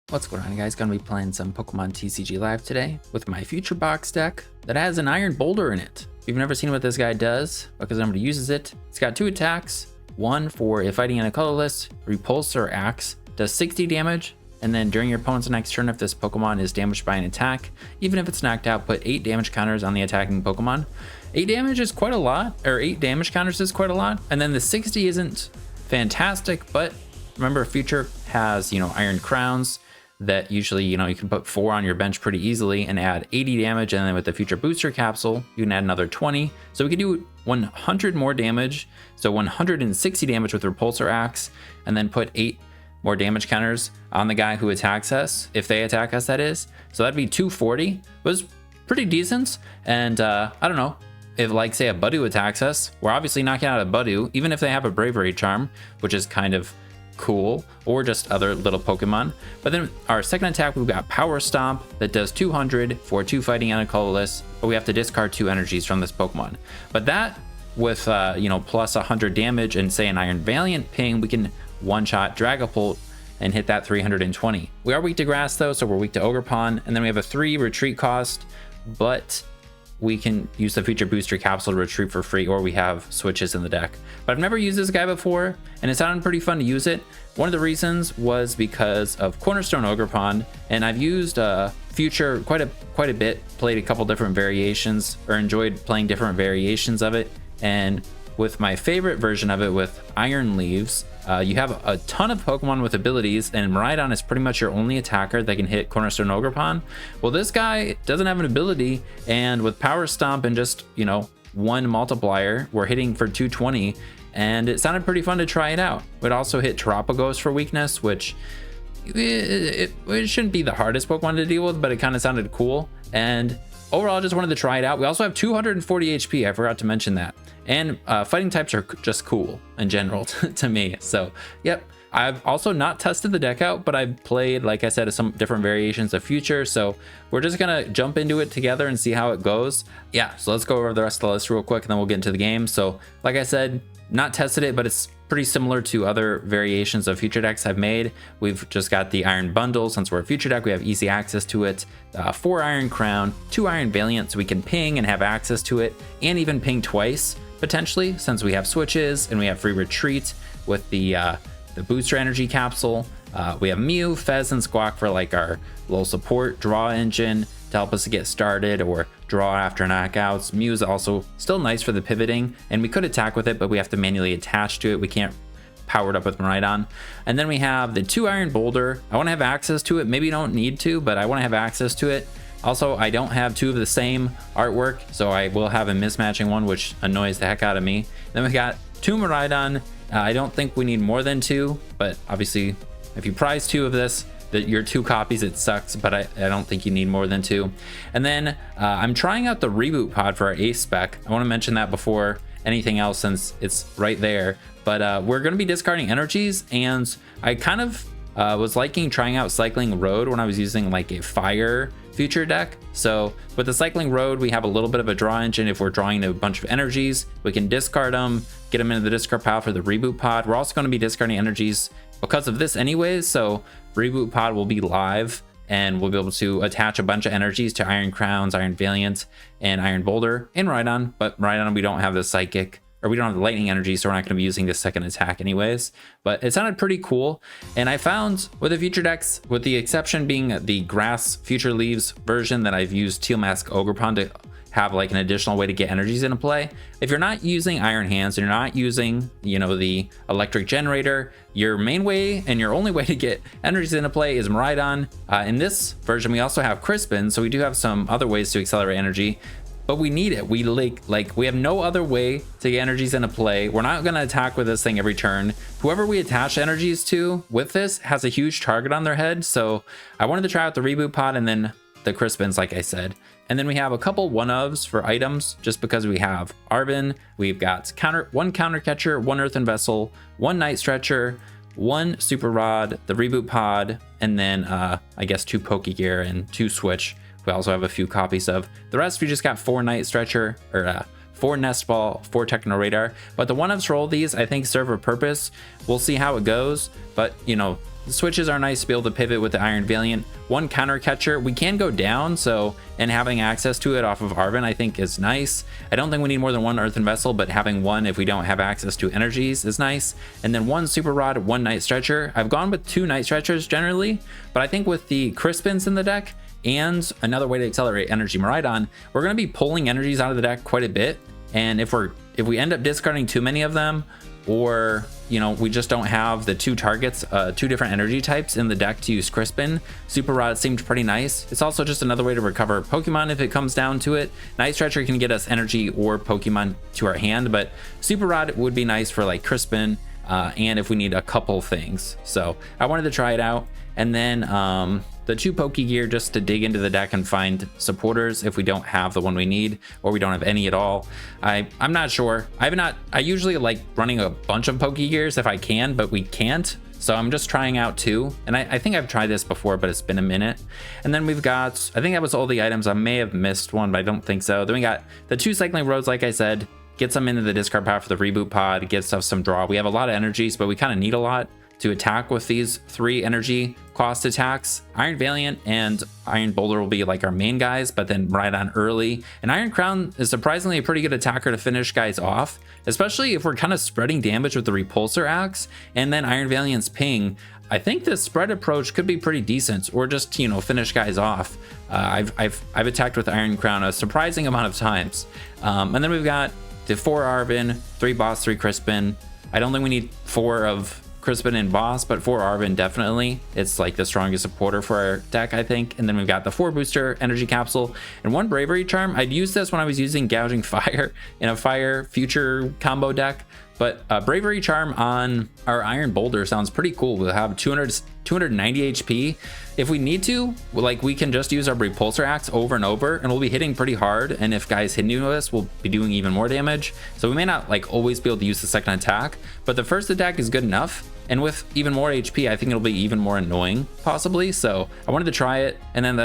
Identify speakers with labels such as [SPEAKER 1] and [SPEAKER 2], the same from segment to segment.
[SPEAKER 1] What's going on, guys? Gonna be playing some Pokemon TCG Live today with my future box deck that has an Iron Boulder in it. If you've never seen what this guy does, because nobody uses it, it's got 2 attacks. One for if fighting in a colorless, Repulse or Axe, does 60 damage, and then during your opponent's next turn, if this Pokemon is damaged by an attack, even if it's knocked out, put 8 damage counters on the attacking Pokemon. 8 damage is quite a lot, or 8 damage counters is quite a lot, and then the 60 isn't fantastic, but remember, future has, Iron Crowns, that usually, you can put 4 on your bench pretty easily and add 80 damage. And then with the future booster capsule, you can add another 20. So we could do 100 more damage. So 160 damage with Repulsor Axe, and then put 8 more damage counters on the guy who attacks us, if they attack us, that is. So that'd be 240. It was pretty decent. And I don't know, if like say a Budew attacks us, we're obviously knocking out a Budew, even if they have a Bravery Charm, which is kind of cool, or just other little Pokemon. But then our second attack, we've got Power Stomp that does 200 for 2 fighting and a colorless, but we have to discard 2 energies from this Pokemon. But that with plus 100 damage and say an Iron Valiant ping, we can one-shot Dragapult and hit that 320. We are weak to grass though, so we're weak to Ogerpon, and then we have a 3 retreat cost, but we can use the future booster capsule to retreat for free, or we have switches in the deck. But I've never used this guy before, and it sounded pretty fun to use it. One of the reasons was because of Cornerstone Ogerpon, and I've used future quite a bit, played a couple different variations, or enjoyed playing different variations of it. And with my favorite version of it with Iron Leaves, you have a ton of Pokemon with abilities, and Miraidon is pretty much your only attacker that can hit Cornerstone Ogerpon. Well, this guy doesn't have an ability, and with Power Stomp and just, 1 multiplier, we're hitting for 220, and it sounded pretty fun to try it out. We'd also hit Terapagos for weakness, which it shouldn't be the hardest Pokemon to deal with, but it kind of sounded cool. And overall, I just wanted to try it out. We also have 240 HP, I forgot to mention that. And fighting types are just cool in general to me. So, yep. I've also not tested the deck out, but I've played, like I said, some different variations of future. So we're just going to jump into it together and see how it goes. Yeah, so let's go over the rest of the list real quick, and then we'll get into the game. So, like I said, not tested it, but it's pretty similar to other variations of future decks I've made. We've just got the Iron Bundle. Since we're a future deck, we have easy access to it. 4 Iron Crown, 2 Iron Valiant, so we can ping and have access to it, and even ping twice potentially, since we have switches and we have free retreat with the booster energy capsule. We have Mew, Fez, and Squawk for like our little support draw engine to help us to get started or draw after knockouts. Mew is also still nice for the pivoting, and we could attack with it, but we have to manually attach to it. We can't power it up with Miraidon. And then we have the 2 Iron Boulder. I want to have access to it. Maybe you don't need to, but I want to have access to it. Also, I don't have 2 of the same artwork, so I will have a mismatching one, which annoys the heck out of me. Then we got 2 Miraidon. I don't think we need more than 2, but obviously if you prize 2 of this, your 2 copies, it sucks, but I don't think you need more than 2. And then I'm trying out the reboot pod for our ace spec. I want to mention that before anything else, since it's right there. But we're going to be discarding energies, and I kind of was liking trying out Cycling Road when I was using like a fire future deck. So with the Cycling Road, we have a little bit of a draw engine. If we're drawing a bunch of energies, we can discard them, get them into the discard pile for the reboot pod. We're also going to be discarding energies because of this anyways, so reboot pod will be live, and we'll be able to attach a bunch of energies to Iron Crowns, Iron Valiant, and Iron Boulder in Miraidon. But Miraidon, we don't have the psychic, or we don't have the lightning energy, so we're not going to be using the second attack anyways. But it sounded pretty cool, and I found with the future decks, with the exception being the grass future leaves version, that I've used Teal Mask Ogerpon to have like an additional way to get energies into play. If you're not using Iron Hands and you're not using, the electric generator, your main way and your only way to get energies into play is Miraidon. In this version, we also have Crispin, so we do have some other ways to accelerate energy, but we need it. We we have no other way to get energies into play. We're not going to attack with this thing every turn. Whoever we attach energies to with this has a huge target on their head, so I wanted to try out the reboot pod and then the Crispins, like I said. And then we have a couple one-ofs for items, just because we have Arven, we've got 1 Counter Catcher, 1 Earthen Vessel, 1 Night Stretcher, 1 Super Rod, the Reboot Pod, and then I guess 2 Pokégear and 2 Switch. We also have a few copies of. The rest, we just got 4 Night Stretcher, or 4 Nest Ball, 4 Techno Radar. But the 1-ups for all these, I think, serve a purpose. We'll see how it goes. But, you know, the switches are nice to be able to pivot with the Iron Valiant. 1 counter catcher, we can go down, so, and having access to it off of Arven, I think is nice. I don't think we need more than 1 Earthen Vessel, but having 1 if we don't have access to energies is nice. And then 1 Super Rod, 1 Night Stretcher. I've gone with 2 Night Stretchers generally, but I think with the Crispins in the deck and another way to accelerate energy Miraidon, we're going to be pulling energies out of the deck quite a bit. And if we end up discarding too many of them, or, you know, we just don't have the 2 targets, 2 different energy types in the deck to use Crispin, Super Rod seemed pretty nice. It's also just another way to recover Pokemon if it comes down to it. Night Stretcher can get us energy or Pokemon to our hand, but Super Rod would be nice for like Crispin, and if we need a couple things. So I wanted to try it out. And then the 2 Pokégear just to dig into the deck and find supporters if we don't have the one we need, or we don't have any at all. I'm not sure. I usually like running a bunch of Pokégears if I can, but we can't. So I'm just trying out 2. And I think I've tried this before, but it's been a minute. And then we've got, I think that was all the items. I may have missed one, but I don't think so. Then we got the 2 Cycling Roads, like I said, gets them into the discard pile for the reboot pod, gets us some draw. We have a lot of energies, but we kind of need a lot to attack with these 3 energy cost attacks. Iron Valiant and Iron Boulder will be like our main guys, but then Miraidon early. And Iron Crown is surprisingly a pretty good attacker to finish guys off, especially if we're kind of spreading damage with the Repulsor Axe and then Iron Valiant's ping. I think the spread approach could be pretty decent, or just, you know, finish guys off. I've attacked with Iron Crown a surprising amount of times. And then we've got the 4 Arven, 3 Boss, 3 Crispin. I don't think we need 4 of Crispin and Boss, but 4 Arven definitely. It's like the strongest supporter for our deck, I think. And then we've got the 4 Booster Energy Capsule and 1 Bravery Charm. I'd use this when I was using Gouging Fire in a Fire Future combo deck, but Bravery Charm on our Iron Boulder sounds pretty cool. We'll have 290 HP. If we need to, like, we can just use our Repulsor Axe over and over, and we'll be hitting pretty hard. And if guys hit into us, we'll be doing even more damage. So we may not like always be able to use the second attack, but the first attack is good enough. And with even more HP, I think it'll be even more annoying, possibly. So I wanted to try it. And then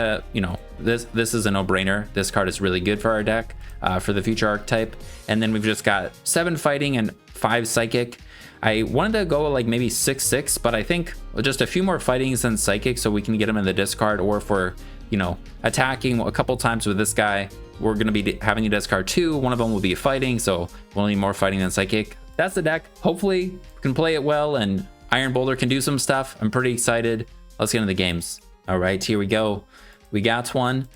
[SPEAKER 1] this is a no-brainer. This card is really good for our deck, for the future archetype. And then we've just got 7 Fighting and 5 Psychic. I wanted to go like maybe 6/6, but I think just a few more Fightings than Psychic so we can get them in the discard, or if we're, you know, attacking a couple times with this guy, we're going to be having to discard 2. One of them will be Fighting, so we'll need more Fighting than Psychic. That's the deck. Hopefully we can play it well and Iron Boulder can do some stuff. I'm pretty excited. Let's get into the games. All right, here we go. We got one.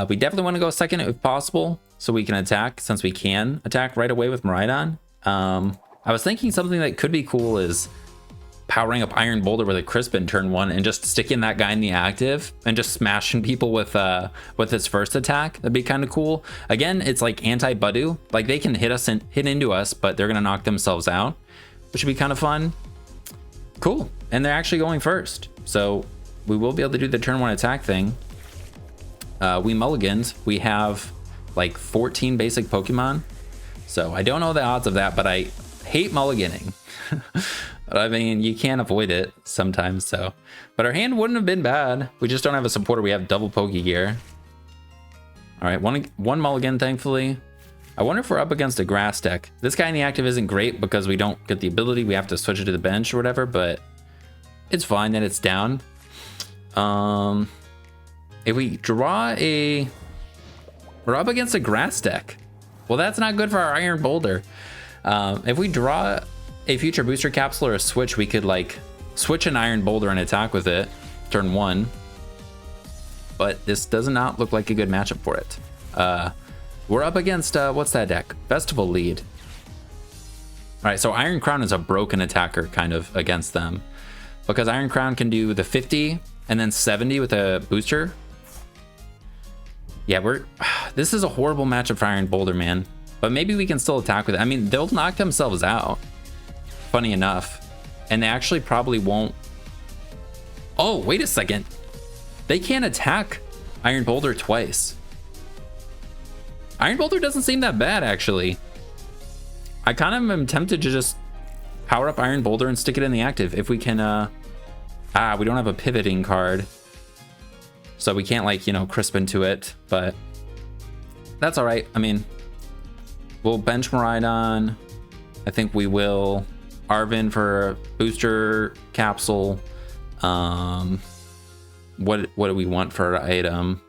[SPEAKER 1] We definitely want to go second if possible, so we can attack, since we can attack right away with Miraidon. I was thinking something that could be cool is powering up Iron Boulder with a Crispin turn 1 and just sticking that guy in the active and just smashing people with his first attack. That'd be kind of cool. Again, it's like anti-Budew. Like, they can hit into us, but they're gonna knock themselves out, which would be kind of fun. Cool. And they're actually going first, so we will be able to do the turn 1 attack thing. We mulligans. We have like 14 basic Pokemon, so I don't know the odds of that, but I hate mulliganing. But I mean, you can't avoid it sometimes. So, but our hand wouldn't have been bad. We just don't have a supporter. We have double Pokégear. All right, one mulligan, thankfully. I wonder if we're up against a grass deck. This guy in the active isn't great because we don't get the ability. We have to switch it to the bench or whatever, but it's fine that it's down. If we draw we're up against a grass deck. Well, that's not good for our Iron Boulder. If we draw a future booster capsule or a switch, we could like switch an Iron Boulder and attack with it turn 1. But this does not look like a good matchup for it. We're up against, what's that deck? Festival Lead. All right, so Iron Crown is a broken attacker kind of against them, because Iron Crown can do the 50 and then 70 with a booster. Yeah, this is a horrible matchup for Iron Boulder, man. But maybe we can still attack with it. I mean, they'll knock themselves out, funny enough. And they actually probably won't. Oh, wait a second. They can't attack Iron Boulder twice. Iron Boulder doesn't seem that bad, actually. I kind of am tempted to just power up Iron Boulder and stick it in the active if we can. We don't have a pivoting card, so we can't, like, you know, Crispin to it, but that's all right. I mean, we'll bench Miraidon. I think we will Arven for a booster capsule. What do we want for our item?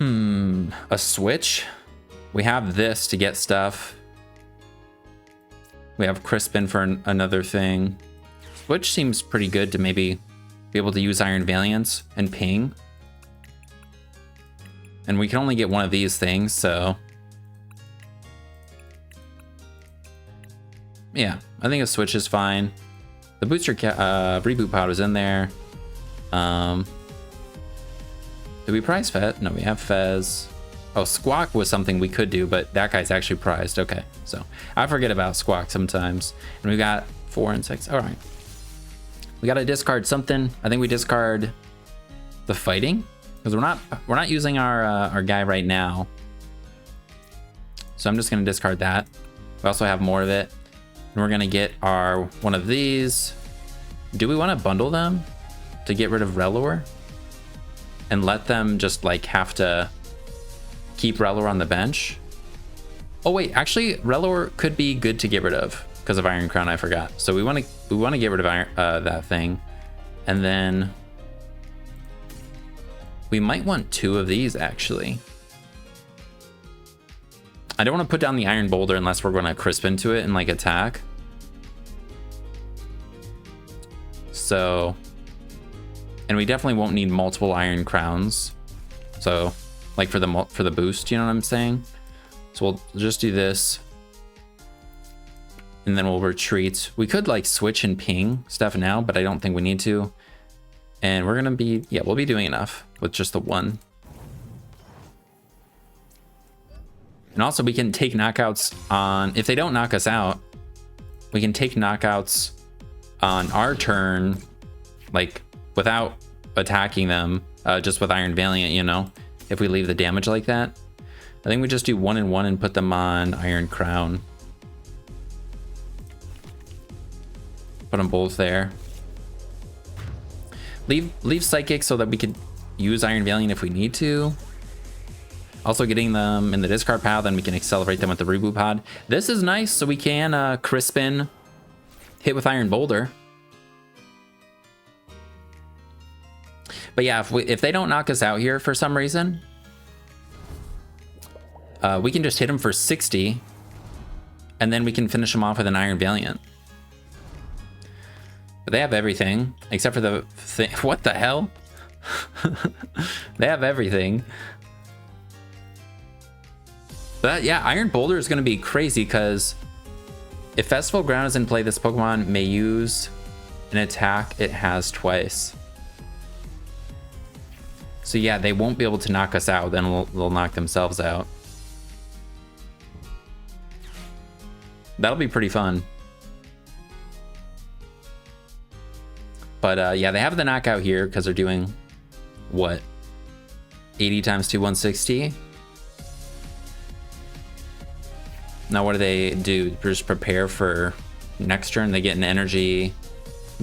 [SPEAKER 1] A Switch. We have this to get stuff. We have Crispin for another thing. Switch seems pretty good to maybe be able to use Iron Valiants and ping. And we can only get one of these things, so yeah, I think a Switch is fine. The booster reboot pod is in there. Did we prize Fez? No, we have Fez. Oh, Squawk was something we could do, but that guy's actually prized. Okay, so I forget about Squawk sometimes. And we got 4 and 6. All right, we got to discard something. I think we discard the fighting because we're not using our guy right now. So I'm just gonna discard that. We also have more of it, and we're gonna get our one of these. Do we want to bundle them to get rid of Relor and let them just like have to keep Relor on the bench? Oh wait, actually Relor could be good to get rid of because of Iron Crown. I forgot. So we want to get rid of that thing, and then we might want 2 of these actually. I don't want to put down the Iron Boulder unless we're going to Crispin to it and like attack. So, and we definitely won't need multiple Iron Crowns. So, like for the boost, you know what I'm saying? So we'll just do this, and then we'll retreat. We could like switch and ping stuff now, but I don't think we need to. And we're gonna be, yeah, we'll be doing enough with just the one. And also we can take knockouts on, if they don't knock us out, we can take knockouts on our turn, like without attacking them, just with Iron Valiant, you know, if we leave the damage like that. I think we just do 1 and 1 and put them on Iron Crown. Put them both there. Leave Psychic so that we could use Iron Valiant if we need to. Also getting them in the discard pile, then we can accelerate them with the reboot pod. This is nice, so we can Crispin, hit with Iron Boulder. But yeah, if they don't knock us out here for some reason, we can just hit them for 60, and then we can finish them off with an Iron Valiant. But they have everything except for the thing. What the hell? They have everything. But yeah, Iron Boulder is going to be crazy because if Festival Ground is in play, this Pokemon may use an attack it has twice. So yeah, they won't be able to knock us out. Then they'll knock themselves out. That'll be pretty fun. But yeah, they have the knockout here because they're doing what? 80 times 2, 160. Now what do they do? Just prepare for next turn. They get an energy,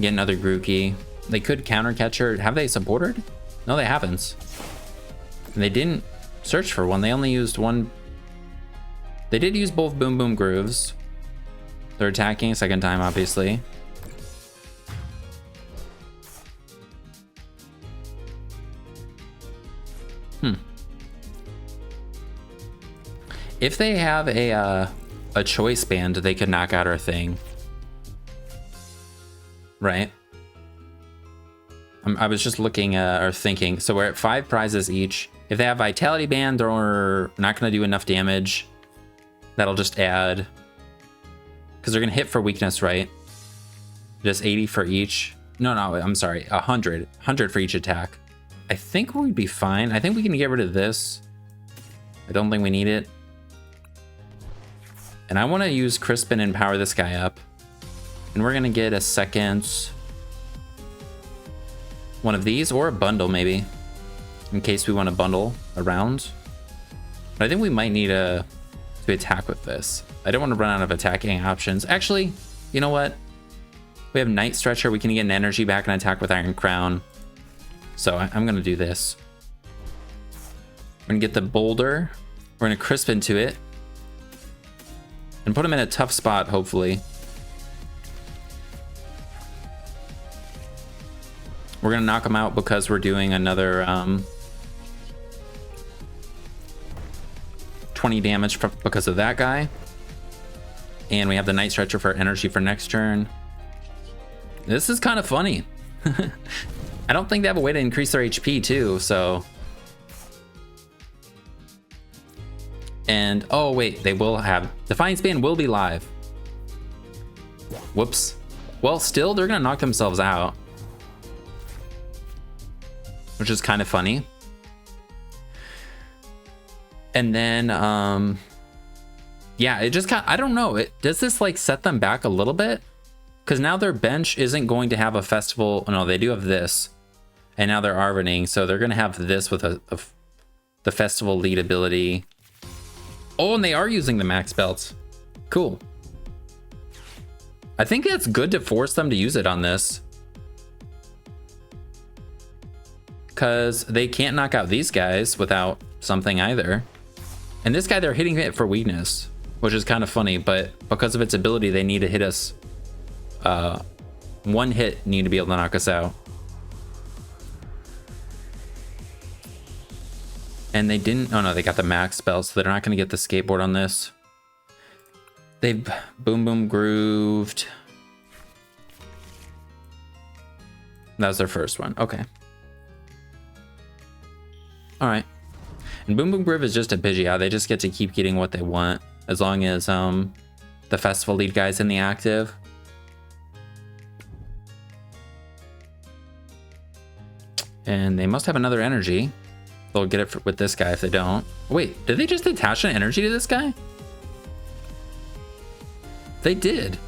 [SPEAKER 1] get another Grookey. They could counter catcher. Have they supported? No, they haven't. And they didn't search for one. They only used one. They did use both Boom Boom Grooves. They're attacking a second time, obviously. If they have a choice band, they could knock out our thing, right? I was just looking or thinking. So we're at 5 prizes each. If they have Vitality Band, they're not going to do enough damage. That'll just add, because they're going to hit for weakness, right? Just 80 for each. No, I'm sorry, 100 for each attack. I think we'd be fine. I think we can get rid of this. I don't think we need it. And I want to use Crispin and power this guy up. And we're going to get a second one of these, or a bundle maybe, in case we want to bundle around. But I think we might need to attack with this. I don't want to run out of attacking options. Actually, you know what? We have Night Stretcher. We can get an energy back and attack with Iron Crown. So I'm going to do this. We're going to get the Boulder. We're gonna crisp into it and put him in a tough spot, hopefully. We're gonna knock him out because we're doing another 20 damage because of that guy. And we have the Night Stretcher for energy for next turn. This is kind of funny. I don't think they have a way to increase their HP too, so. And, oh wait, they will have, Defiance Band will be live. Whoops. Well, still, they're gonna knock themselves out. Which is kind of funny. And then, yeah, it just kind of, I don't know. Does this like set them back a little bit? Because now their bench isn't going to have a festival. No, they do have this. And now they're Arvening, so they're going to have this with the festival lead ability. Oh, and they are using the max belts. Cool. I think it's good to force them to use it on this. Because they can't knock out these guys without something either. And this guy, they're hitting it for weakness, which is kind of funny, but because of its ability, they need to hit us. One hit need to be able to knock us out. And they didn't, oh no, they got the max spell, so they're not going to get the skateboard on this. They've boom boom grooved. That was their first one, okay. All right. And Boom Boom Groove is just a Pidgeot. They just get to keep getting what they want as long as the festival lead guy's in the active. And they must have another energy. They'll get it with this guy if they don't. Wait, did they just attach an energy to this guy? They did.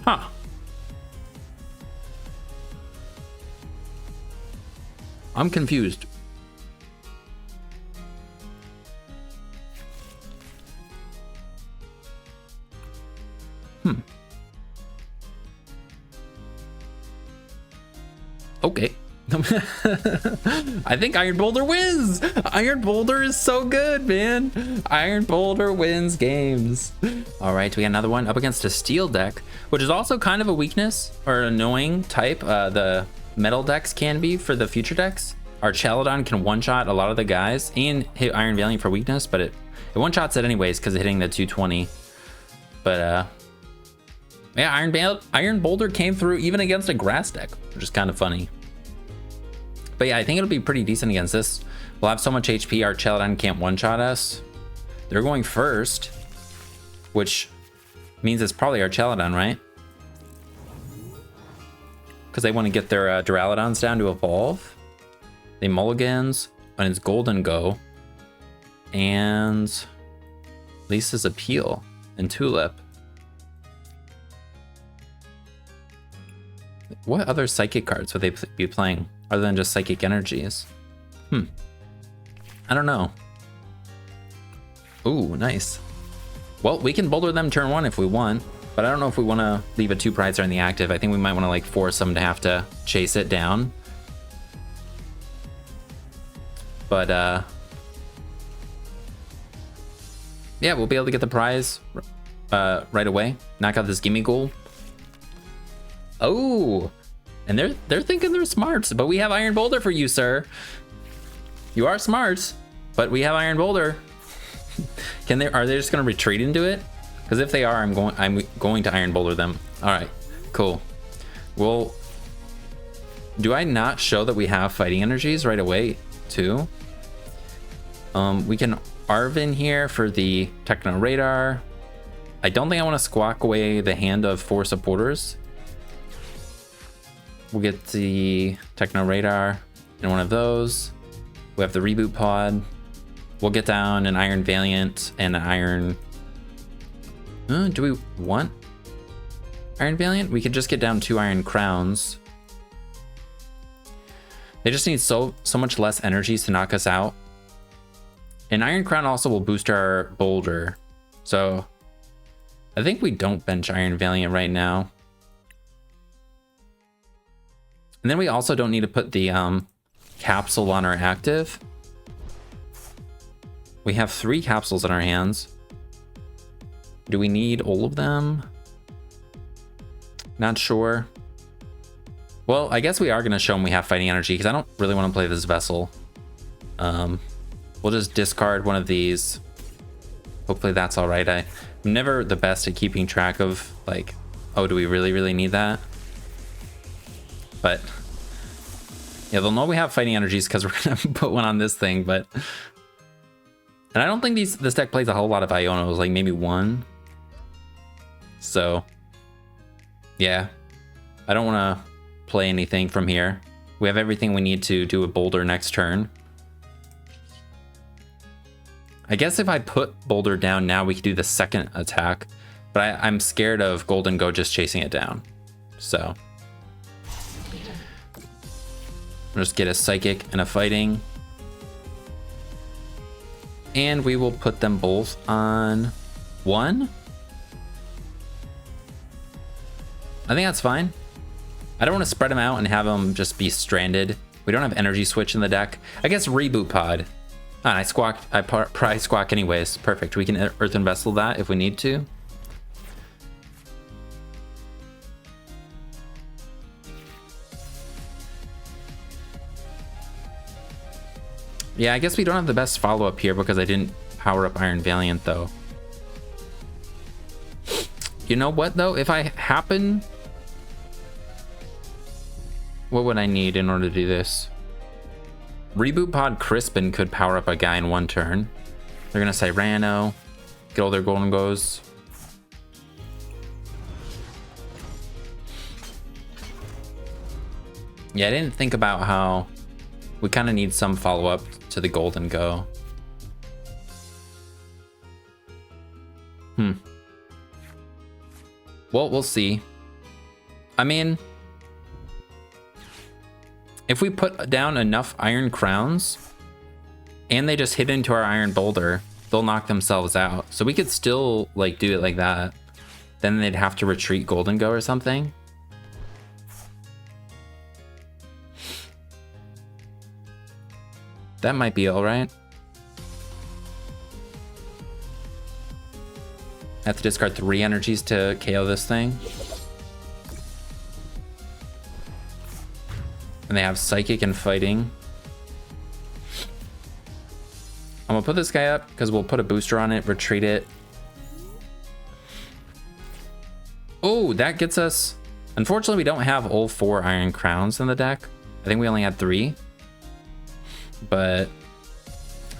[SPEAKER 1] Huh. I'm confused. Okay. I think Iron Boulder wins. Iron Boulder is so good, man. Iron Boulder wins games. All right, we got another one up against a steel deck, which is also kind of a weakness or annoying type. The metal decks can be for the future decks. Our Chaladon can one-shot a lot of the guys and hit Iron Valiant for weakness, but it one-shots it anyways because it's hitting the 220. But yeah, Iron Boulder came through even against a grass deck, which is kind of funny. But yeah, I think it'll be pretty decent against this. We'll have so much HP, our Chaladon can't one-shot us. They're going first, which means it's probably our Chaladon, right? Because they want to get their Duraludons down to evolve. They mulligans, and it's Golden Go. And Lisa's Appeal and Tulip. What other psychic cards would they be playing other than just psychic energies? I don't know. Ooh, nice. Well, we can boulder them turn one if we want, but I don't know if we want to leave a 2-prizer in the active. I think we might want to like force them to have to chase it down. But yeah, we'll be able to get the prize right away. Knock out this Gimme Ghoul. Oh, and they're thinking they're smart, but we have Iron Boulder for you, sir. You are smart, but we have Iron Boulder. Are they just gonna retreat into it? Because if they are, I'm going to Iron Boulder them. All right, cool. Well, do I not show that we have fighting energies right away too? We can Arven here for the Techno Radar. I don't think I want to squawk away the hand of 4 supporters. We'll get the Techno Radar in one of those. We have the Reboot Pod. We'll get down an Iron Valiant and an Iron... do we want Iron Valiant? We could just get down 2 Iron Crowns. They just need so much less energies to knock us out. And Iron Crown also will boost our Boulder. So I think we don't bench Iron Valiant right now. And then we also don't need to put the capsule on our active. We have 3 capsules in our hands. Do we need all of them? Not sure. Well, I guess we are going to show them we have fighting energy because I don't really want to play this vessel. We'll just discard one of these. Hopefully that's all right. I'm never the best at keeping track of like, oh, do we really need that? But yeah, they'll know we have fighting energies because we're going to put one on this thing. But and I don't think this deck plays a whole lot of Ionos, like maybe 1. So yeah, I don't want to play anything from here. We have everything we need to do a Boulder next turn. I guess if I put Boulder down now, we could do the second attack, but I'm scared of Golden Go just chasing it down. So I'll just get a Psychic and a Fighting. And we will put them both on 1. I think that's fine. I don't want to spread them out and have them just be stranded. We don't have Energy Switch in the deck. I guess Reboot Pod. Ah, I probably Squawk anyways. Perfect. We can Earthen Vessel that if we need to. Yeah, I guess we don't have the best follow-up here because I didn't power up Iron Valiant though. You know what though? If I happen... What would I need in order to do this? Reboot Pod Crispin could power up a guy in 1 turn. They're gonna say Rano, get all their Golden Goes. Yeah, I didn't think about how we kind of need some follow-up to the Golden Go. Well, we'll see. I mean, if we put down enough Iron Crowns and they just hit into our Iron Boulder, they'll knock themselves out. So we could still like do it like that. Then they'd have to retreat Golden Go or something. That might be all right. I have to discard 3 energies to KO this thing. And they have Psychic and Fighting. I'm gonna put this guy up because we'll put a booster on it, retreat it. Oh, that gets us... Unfortunately, we don't have all 4 Iron Crowns in the deck. I think we only had 3. But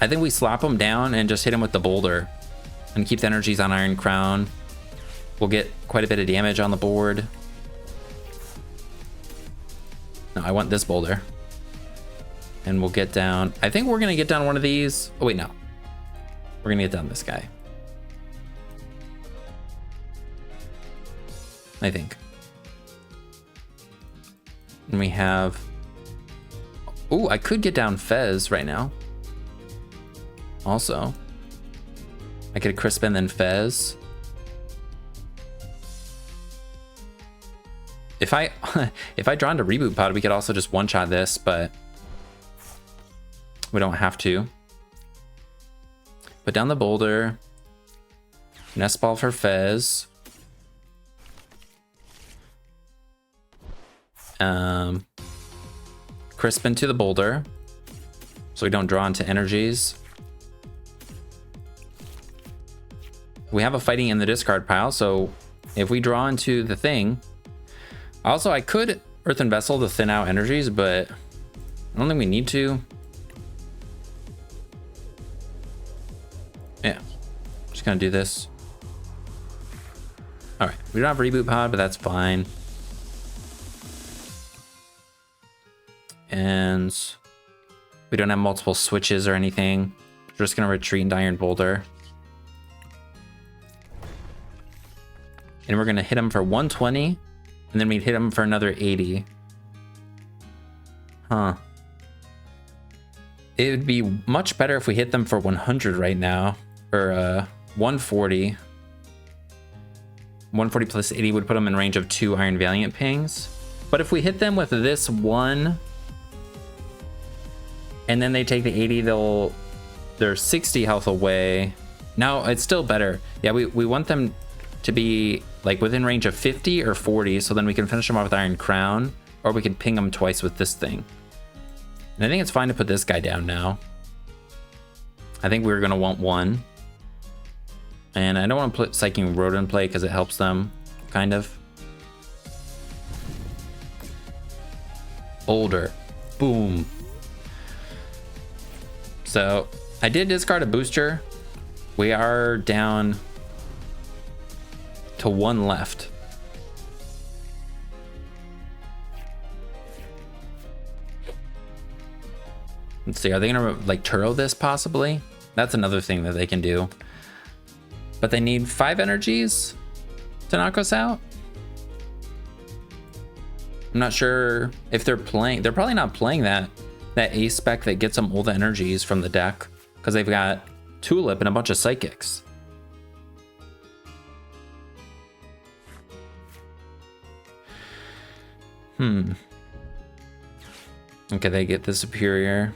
[SPEAKER 1] I think we slap them down and just hit him with the Boulder and keep the energies on Iron Crown. We'll get quite a bit of damage on the board. No, I want this Boulder. And we'll get down... I think we're going to get down one of these. Oh, wait, no. We're going to get down this guy. I think. And we have... Oh, I could get down Fez right now. Also. I could Crispin then Fez. If I draw into Reboot Pod, we could also just one-shot this, but we don't have to. Put down the Boulder. Nest Ball for Fez. Crispin to the Boulder, so we don't draw into energies. We have a Fighting in the discard pile, so if we draw into the thing... Also, I could Earthen Vessel to thin out energies, but I don't think we need to. Yeah, just gonna do this. All right, we don't have Reboot Pod, but that's fine. And we don't have multiple switches or anything. We're just gonna retreat into Iron Boulder. And we're gonna hit him for 120, and then we'd hit him for another 80. Huh. It would be much better if we hit them for 100 right now, or 140. 140 plus 80 would put them in range of 2 Iron Valiant pings. But if we hit them with this one, and then they take the 80, they'll they're 60 health away. No, it's still better. Yeah, we want them to be like within range of 50 or 40, so then we can finish them off with Iron Crown, or we can ping them twice with this thing. And I think it's fine to put this guy down now. I think we're gonna want one. And I don't want to put Psychic Road in play because it helps them, kind of. Boulder. Boom. So I did discard a booster. We are down to one left. Let's see, are they gonna like Turo this possibly? That's another thing that they can do. But they need 5 energies to knock us out. I'm not sure if they're playing. They're probably not playing that A spec that gets them all the energies from the deck, because they've got Tulip and a bunch of Psychics. Okay, they get the Superior.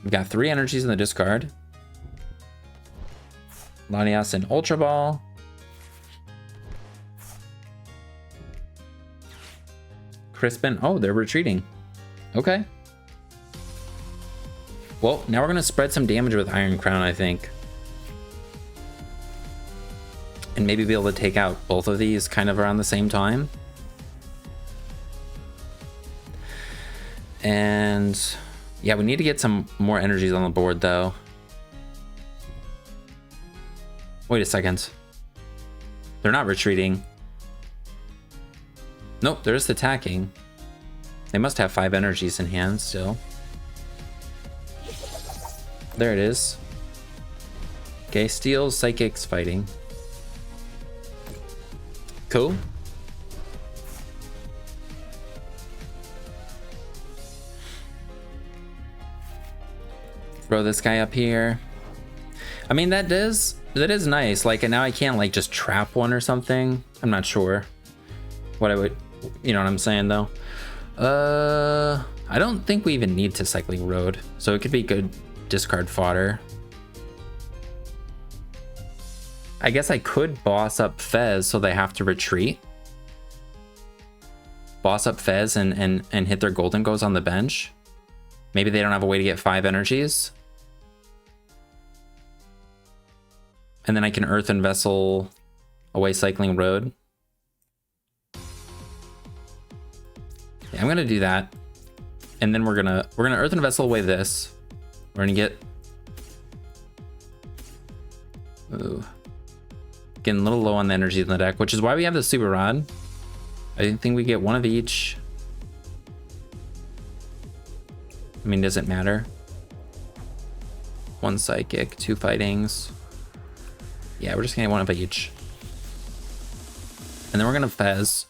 [SPEAKER 1] We've got 3 energies in the discard. Lanias and Ultra Ball. Crispin. Oh, they're retreating. Okay. Well, now we're going to spread some damage with Iron Crown, I think. And maybe be able to take out both of these kind of around the same time. And yeah, we need to get some more energies on the board though. Wait a second. They're not retreating. Nope, they're just attacking. They must have 5 energies in hand still. There it is. Okay, Steel's Psychics fighting. Cool. Throw this guy up here. I mean, that is nice. Like, and now I can't like just trap one or something. I'm not sure what I would, you know what I'm saying though. I don't think we even need to Cycling Road, so it could be good discard fodder. I guess I could boss up Fez so they have to retreat. Boss up Fez and hit their Golden Goes on the bench. Maybe they don't have a way to get 5 energies. And then I can Earthen Vessel away Cycling Road. Yeah, I'm gonna do that. And then we're gonna Earthen Vessel away this. We're gonna get, ooh, getting a little low on the energy in the deck, which is why we have the Super Rod. I think we get one of each. I mean, does it matter? 1 Psychic, 2 Fightings. Yeah, we're just gonna get one of each. And then we're gonna Fez.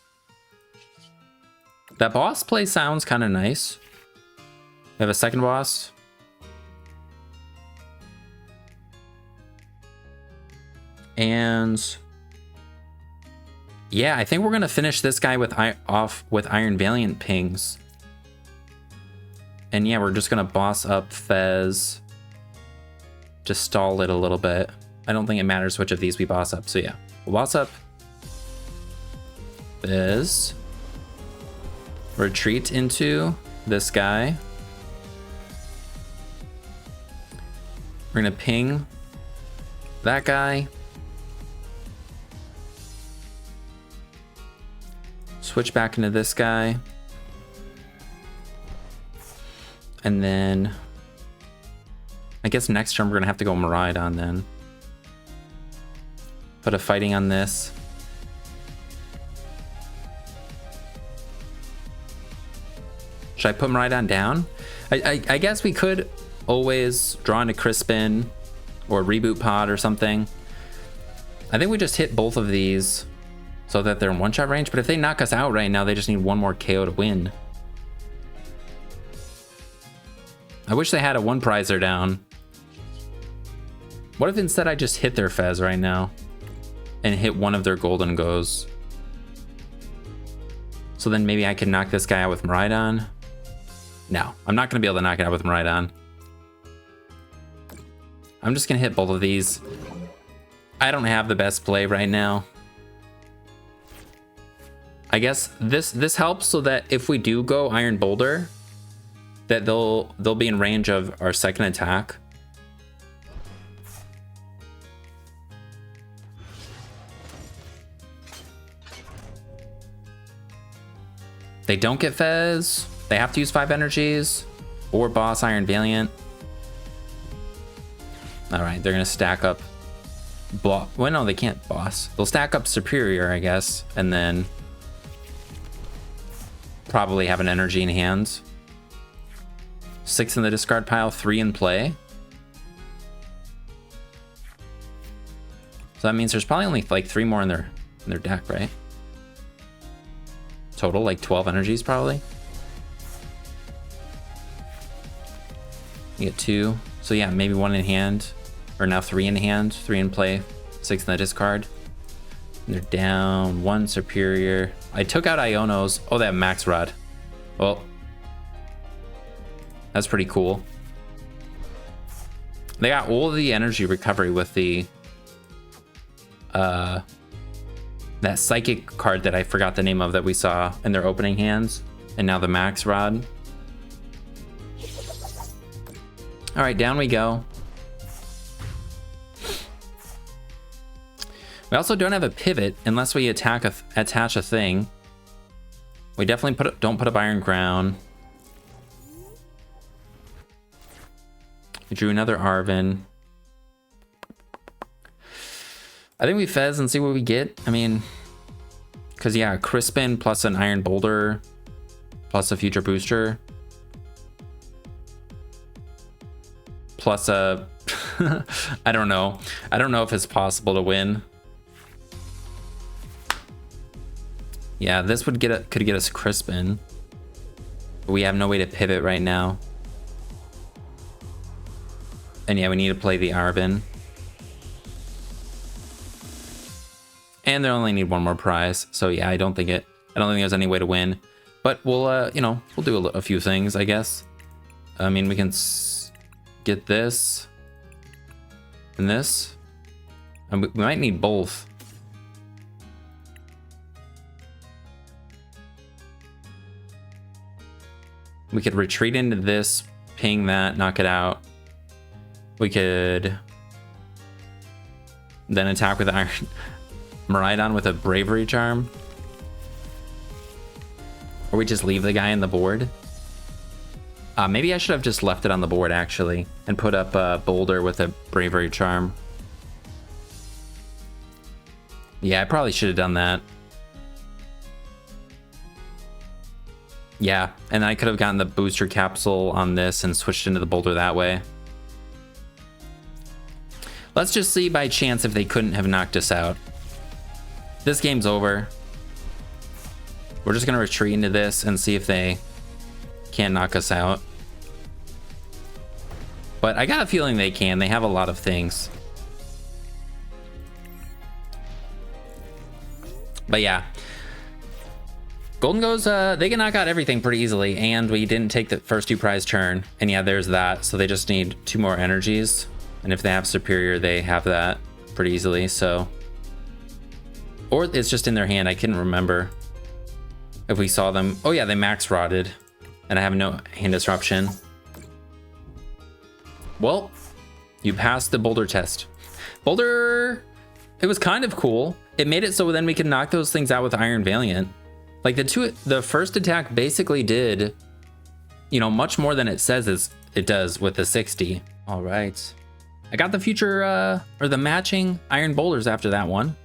[SPEAKER 1] That boss play sounds kind of nice. We have a second boss. And yeah, I think we're gonna finish this guy off with Iron Valiant pings. And yeah, we're just gonna boss up Fez to stall it a little bit. I don't think it matters which of these we boss up. So yeah, we'll boss up Fez. Retreat into this guy. We're gonna ping that guy. Switch back into this guy. And then I guess next turn we're gonna have to go Miraidon then. Put a fighting on this. Should I put Miraidon down? I guess we could always draw into Crispin or Reboot Pod or something. I think we just hit both of these so that they're in one-shot range, but if they knock us out right now, they just need one more KO to win. I wish they had a 1-prizer down. What if instead I just hit their Fez right now and hit one of their Golden Goes? So then maybe I can knock this guy out with Miraidon. No, I'm not going to be able to knock it out with Miraidon. I'm just gonna hit both of these. I don't have the best play right now. I guess this helps so that if we do go Iron Boulder, that they'll be in range of our second attack. They don't get Fez. They have to use 5 energies or boss Iron Valiant. All right, they're gonna stack up. Well, no, they can't boss. They'll stack up Superior, I guess, and then probably have an energy in hand. 6 in the discard pile, 3 in play. So that means there's probably only like 3 more in their deck, right? Total, like 12 energies probably. You get 2. So yeah, maybe 1 in hand. Or now 3 in hand, 3 in play, 6 in the discard. And they're down 1 Superior. I took out Iono's. Oh, they have Max Rod. Well, that's pretty cool. They got all of the energy recovery with the that psychic card that I forgot the name of that we saw in their opening hands, and now the Max Rod. All right, down we go. We also don't have a pivot unless we attach a thing. We definitely don't put up Iron Crown. We drew another Arven. I think we Fez and see what we get. I mean, because yeah, Crispin plus an Iron Boulder plus a future booster plus a I don't know if it's possible to win. Yeah, this would could get us Crispin, but we have no way to pivot right now. And yeah, we need to play the Arven. And they only need 1 more prize, so yeah, I don't think there's any way to win. But we'll you know, we'll do a few things, I guess. I mean, we can get this and this, and we might need both. We could retreat into this, ping that, knock it out. We could then attack with Iron Miraidon with a Bravery Charm. Or we just leave the guy on the board. Maybe I should have just left it on the board actually and put up a Boulder with a Bravery Charm. Yeah, I probably should have done that. Yeah, and I could have gotten the booster capsule on this and switched into the Boulder that way. Let's just see by chance if they couldn't have knocked us out. This game's over. We're just gonna retreat into this and see if they can't knock us out. But I got a feeling they can. They have a lot of things. But yeah. Golden goes, they can knock out everything pretty easily, and we didn't take the first 2 prize turn. And yeah, there's that. So they just need 2 more energies. And if they have Superior, they have that pretty easily, so. Or it's just in their hand, I couldn't remember if we saw them. Oh yeah, they Max Rotted, and I have no hand disruption. Well, you passed the Boulder test. Boulder, it was kind of cool. It made it so then we could knock those things out with Iron Valiant. Like the first attack basically did, you know, much more than it says it does with the 60. All right. I got the future, or the matching Iron Boulders after that one.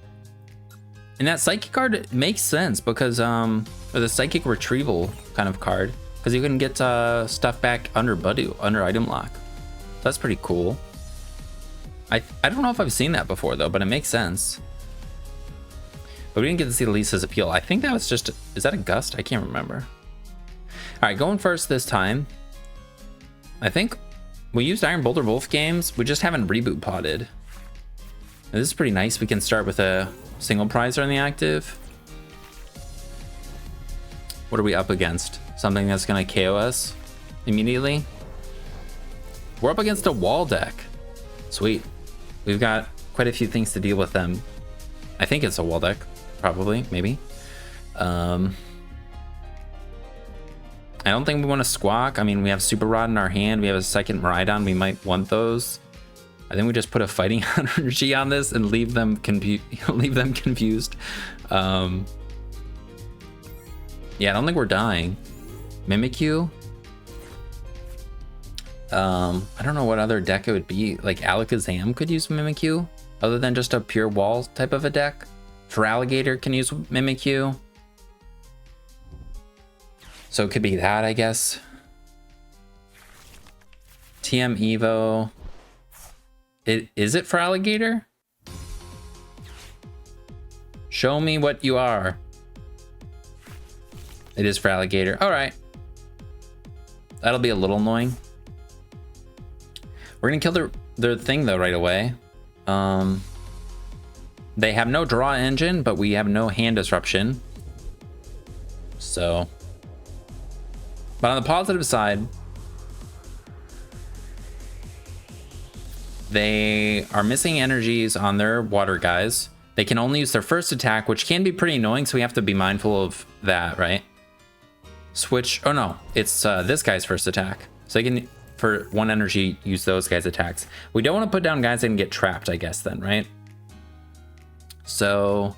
[SPEAKER 1] And that Psychic card makes sense because, or the Psychic Retrieval kind of card, because you can get stuff back under Budew, under item lock. That's pretty cool. I don't know if I've seen that before though, but it makes sense. But we didn't get to see Lisa's appeal. I think that was just, is that a gust? I can't remember. All right, going first this time. I think we used Iron Boulder both games. We just haven't reboot potted. This is pretty nice. We can start with a single prizer in the active. What are we up against? Something that's gonna KO us immediately. We're up against a wall deck. Sweet. We've got quite a few things to deal with them. I think it's a wall deck, probably, maybe. I don't think we want to Squawk. I mean, we have Super Rod in our hand. We have a second Miraidon. We might want those. I think we just put a fighting energy on this and leave them confused. Yeah, I don't think we're dying. Mimikyu. I don't know what other deck it would be. Like Alakazam could use Mimikyu, other than just a pure wall type of a deck. Feraligatr can use Mimikyu. So it could be that, I guess. TM Evo. Is it Feraligatr? Show me what you are. It is Feraligatr. All right. That'll be a little annoying. We're gonna kill their thing though right away. They have no draw engine, but we have no hand disruption. So, but on the positive side, they are missing energies on their water guys. They can only use their first attack, which can be pretty annoying, so we have to be mindful of that, right? Switch, oh no, it's this guy's first attack. So they can, for 1 energy, use those guys' attacks. We don't want to put down guys that can get trapped, I guess, then, right? So,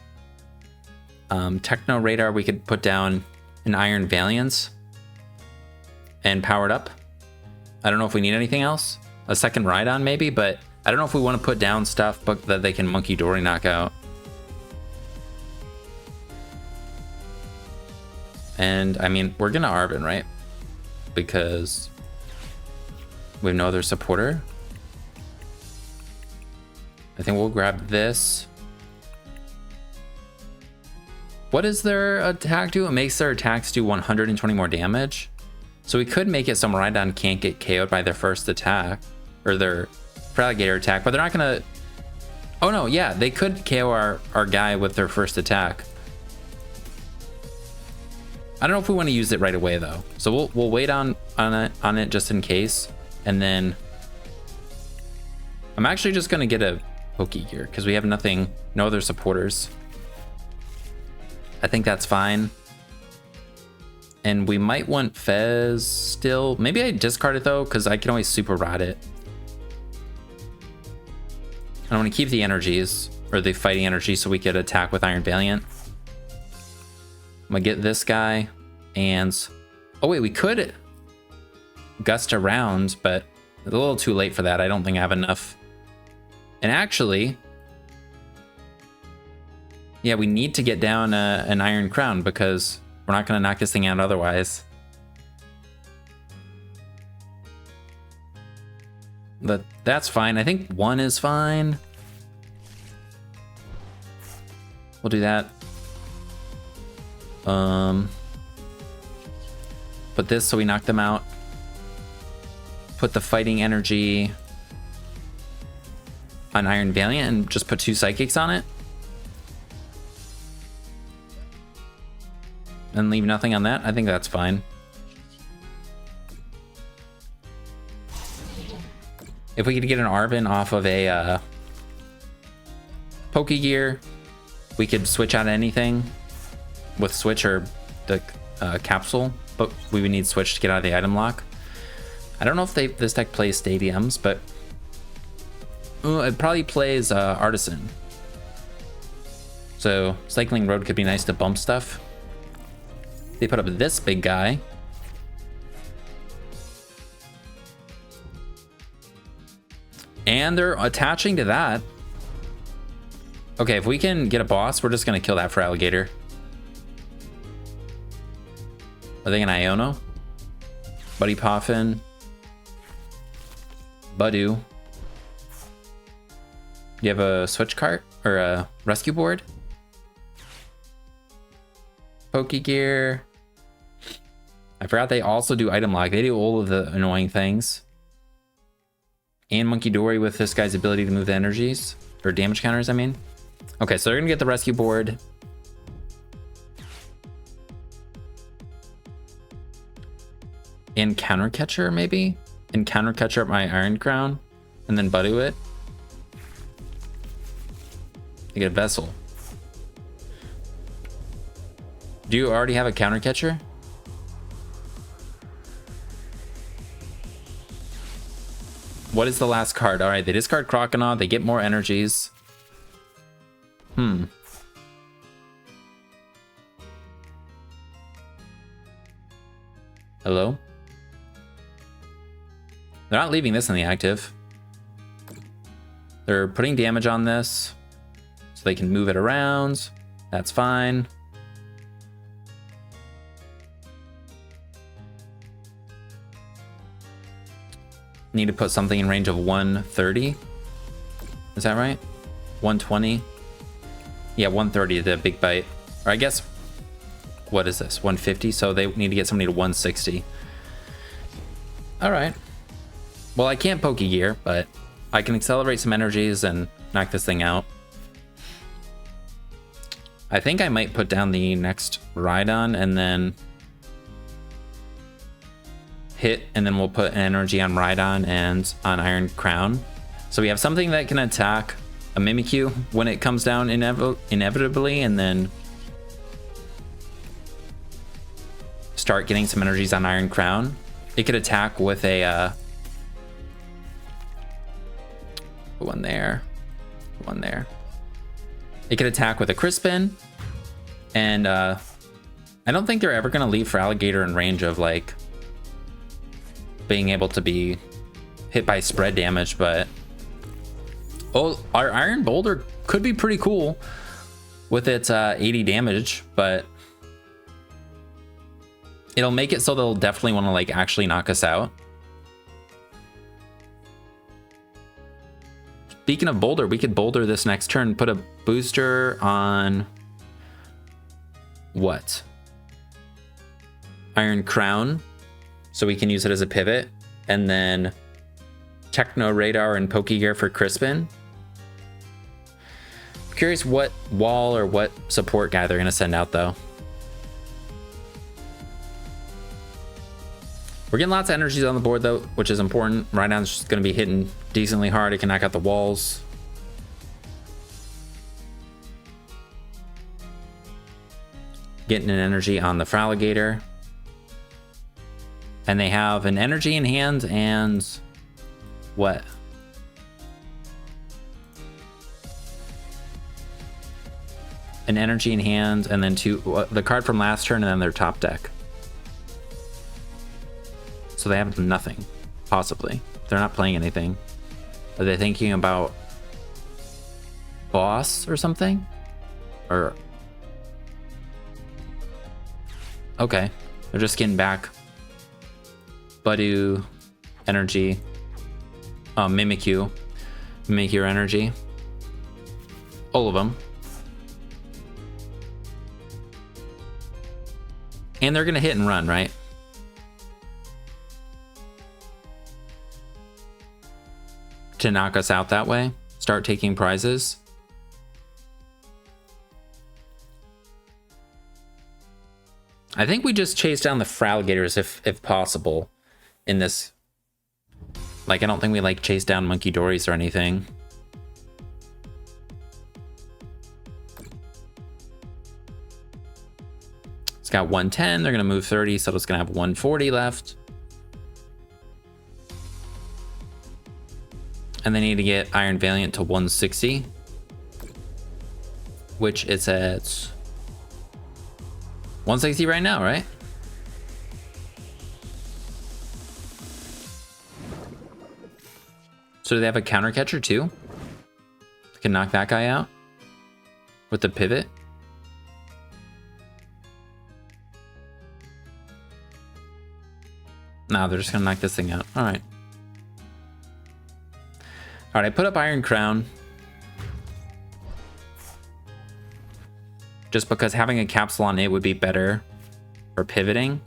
[SPEAKER 1] Techno Radar, we could put down an Iron Valiant and power it up. I don't know if we need anything else. A second Miraidon maybe, but I don't know if we want to put down stuff but that they can Monkey Dory knock out. And I mean, we're gonna Arven, right? Because we have no other supporter. I think we'll grab this. What does their attack do? It makes their attacks do 120 more damage. So we could make it so Miraidon can't get KO'd by their first attack, or their Feraligatr attack, but they're not gonna... Oh no, yeah, they could KO our guy with their first attack. I don't know if we want to use it right away though. So we'll wait on it just in case. And then I'm actually just gonna get a Pokégear because we have no other supporters. I think that's fine. And we might want Fez still. Maybe I discard it though, because I can always Super Rod it. I want to keep the energies, or the fighting energy, so we could attack with Iron Valiant. I'm gonna get this guy, and oh wait, we could gust around, but it's a little too late for that. I don't think I have enough. And actually, yeah, we need to get down an Iron Crown because we're not going to knock this thing out otherwise. But that's fine. I think 1 is fine. We'll do that. Put this so we knock them out. Put the fighting energy on Iron Valiant and just put 2 psychics on it. And leave nothing on that. I think that's fine. If we could get an Arven off of a Pokégear, we could switch out anything with Switch or the capsule, but we would need Switch to get out of the item lock. I don't know if this deck plays stadiums, but it probably plays Artisan. So Cycling Road could be nice to bump stuff. They put up this big guy. And they're attaching to that. Okay, if we can get a boss, we're just gonna kill that Feraligatr. Are they an Iono? Buddy Poffin. Budew. Do you have a switch cart or a rescue board? Pokégear. I forgot they also do item lock. They do all of the annoying things. And Monkey Dory with this guy's ability to move the energies. Or damage counters, I mean. Okay, so they're gonna get the rescue board. And Counter Catcher, maybe? And Counter Catcher up my Iron Crown. And then Budew it. You get a Vessel. Do you already have a counter catcher? What is the last card? All right, they discard Croconaw. They get more energies. Hello? They're not leaving this in the active. They're putting damage on this so they can move it around. That's fine. Need to put something in range of 130. Is that right? 120? Yeah, 130 the big bite. Or I guess, what is this? 150? So they need to get somebody to 160. All right. Well, I can't Pokégear, but I can accelerate some energies and knock this thing out. I think I might put down the next Miraidon and then hit, and then we'll put an energy on Miraidon and on Iron Crown. So we have something that can attack a Mimikyu when it comes down inevitably, and then start getting some energies on Iron Crown. It could attack with a one there. It could attack with a Crispin, and I don't think they're ever gonna leave for Alligator in range of like being able to be hit by spread damage, but our Iron Boulder could be pretty cool with its 80 damage, but it'll make it so they'll definitely want to like actually knock us out. Speaking of Boulder, we could Boulder this next turn, put a booster on what? Iron Crown, so we can use it as a pivot, and then Techno Radar and Pokégear for Crispin. I'm curious what wall or what support guy they're gonna send out though. We're getting lots of energies on the board though, which is important. Right now it's just gonna be hitting decently hard. It can knock out the walls. Getting an energy on the Fraligator. And they have an energy in hand and what? An energy in hand and then the card from last turn and then their top deck. So they have nothing, possibly. They're not playing anything. Are they thinking about boss or something? Or okay, they're just getting back Budew energy, Mimikyu energy, all of them, and they're gonna hit and run, right? To knock us out that way, start taking prizes. I think we just chase down the Fraligators if possible in this. Like, I don't think we like chase down Monkey Dories or anything. It's got 110, they're gonna move 30, so it's gonna have 140 left. And they need to get Iron Valiant to 160, which it's at 160 right now, right? So do they have a counter catcher too? They can knock that guy out with the pivot. No, they're just gonna knock this thing out. All right. All right, I put up Iron Crown. Just because having a capsule on it would be better for pivoting.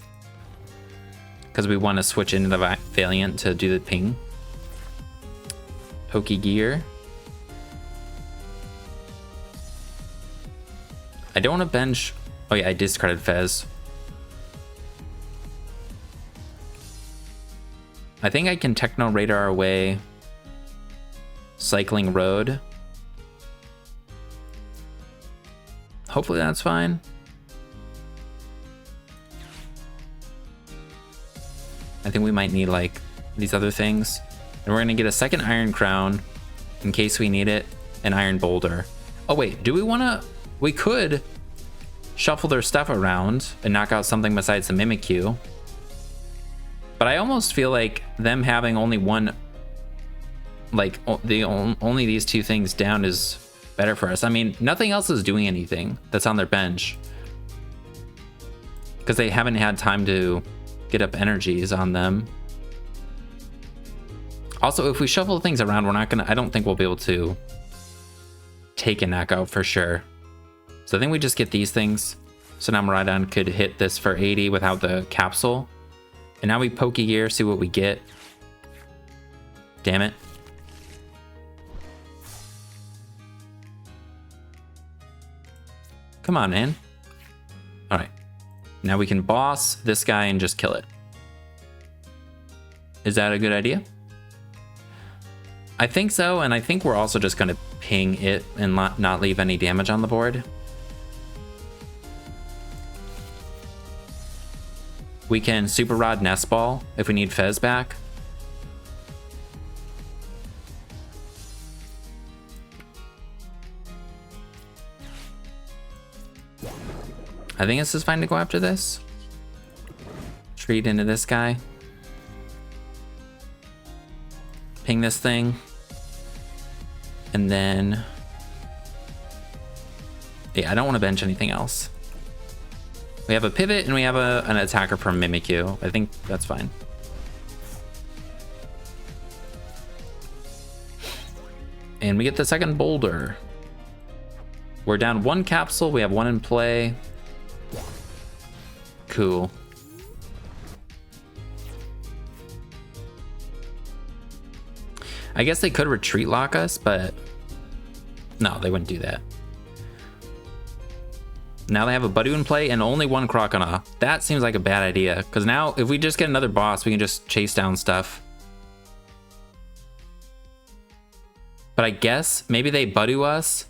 [SPEAKER 1] Because we want to switch into the Valiant to do the ping. Pokégear. I don't want to bench. Oh yeah, I discarded Fez. I think I can Techno Radar away Cycling Road Hopefully that's fine. I think we might need like these other things. And we're gonna get a second Iron Crown in case we need it, an Iron Boulder. Oh wait, do we wanna, we could shuffle their stuff around and knock out something besides the Mimikyu. But I almost feel like them having only one, like only these two things down is better for us. I mean, nothing else is doing anything that's on their bench because they haven't had time to get up energies on them. Also, if we shuffle things around, we're not gonna, I don't think we'll be able to take a knockout for sure. So I think we just get these things. So now Miraidon could hit this for 80 without the capsule. And now we Pokégear, see what we get. Damn it. Come on, man. All right. Now we can boss this guy and just kill it. Is that a good idea? I think so, and I think we're also just gonna ping it and not leave any damage on the board. We can Super Rod Nest Ball if we need Fez back. I think this is fine to go after this. Treat into this guy. Ping this thing. And then... yeah, I don't want to bench anything else. We have a pivot and we have an attacker from Mimikyu. I think that's fine. And we get the second boulder. We're down one capsule. We have one in play. Cool. I guess they could retreat lock us, but no, they wouldn't do that. Now they have a Budew in play and only one Crocodile. That seems like a bad idea, because now if we just get another boss, we can just chase down stuff. But I guess maybe they Budew us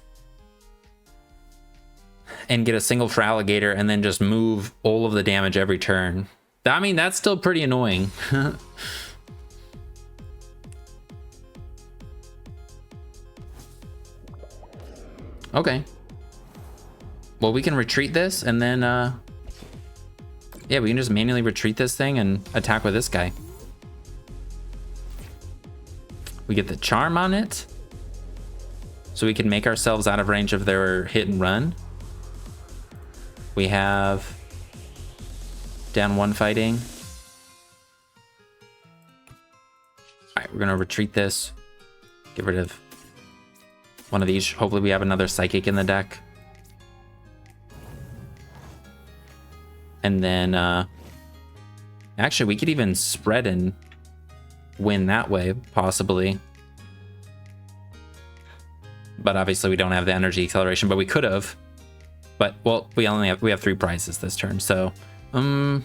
[SPEAKER 1] and get a single for Alligator and then just move all of the damage every turn. I mean, that's still pretty annoying. Okay. Well, we can retreat this and then, yeah, we can just manually retreat this thing and attack with this guy. We get the charm on it. So we can make ourselves out of range of their hit and run. We have down one fighting. All right, we're gonna retreat this. Get rid of one of these. Hopefully we have another Psychic in the deck. And then, actually we could even spread and win that way, possibly. But obviously we don't have the energy acceleration, but we could have. But, well, we have 3 prizes this turn, so, do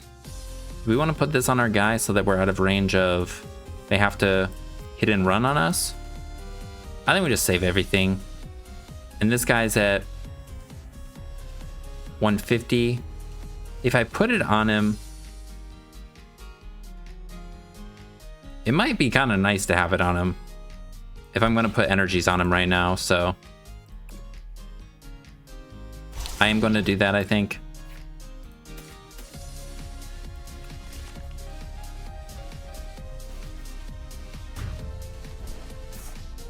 [SPEAKER 1] we want to put this on our guy so that we're out of range of, they have to hit and run on us? I think we just save everything. And this guy's at 150. If I put it on him, it might be kind of nice to have it on him if I'm going to put energies on him right now. So I am going to do that, I think.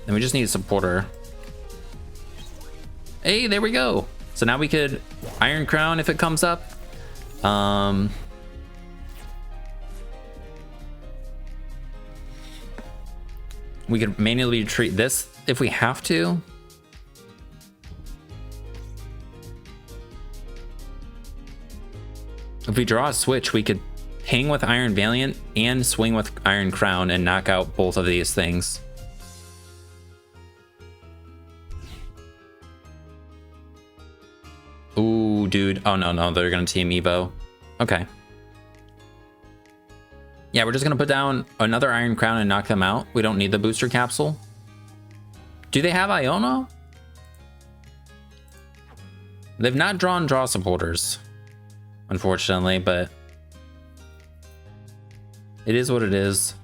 [SPEAKER 1] And we just need a supporter. Hey, there we go. So now we could Iron Crown if it comes up. We could manually retreat this if we have to. If we draw a switch, we could hang with Iron Valiant and swing with Iron Crown and knock out both of these things. Ooh, dude. Oh, no, they're gonna team Evo. Okay. Yeah, we're just gonna put down another Iron Crown and knock them out. We don't need the booster capsule. Do they have Iono? They've not drawn draw supporters, unfortunately, but it is what it is.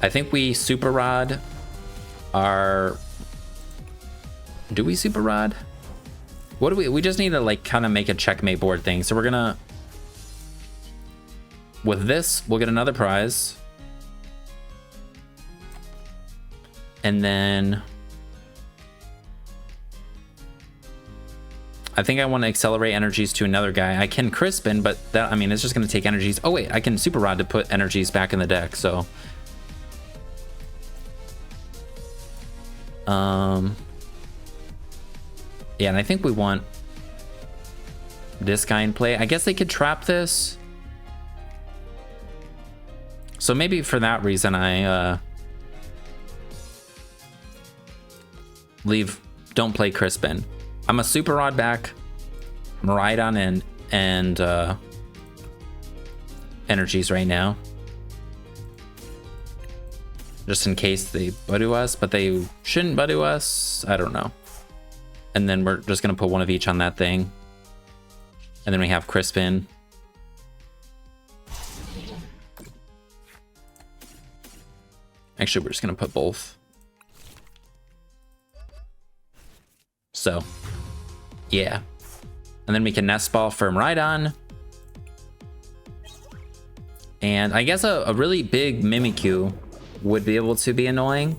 [SPEAKER 1] I think we Super Rod our... Do we Super Rod? What do we just need to like kind of make a checkmate board thing. So we're gonna... With this, we'll get another prize. And then... I think I want to accelerate energies to another guy. I can Crispin, but that, I mean, it's just going to take energies. Oh wait, I can Super Rod to put energies back in the deck, so... Yeah, and I think we want this guy in play. I guess they could trap this. So maybe for that reason I don't play Crispin. I'm a Super Rod back Miraidon and energies right now. Just in case they Budew us, but they shouldn't Budew us. I don't know. And then we're just gonna put one of each on that thing. And then we have Crispin. Actually, we're just gonna put both. So, yeah. And then we can Nest Ball for Miraidon. And I guess a really big Mimikyu would be able to be annoying.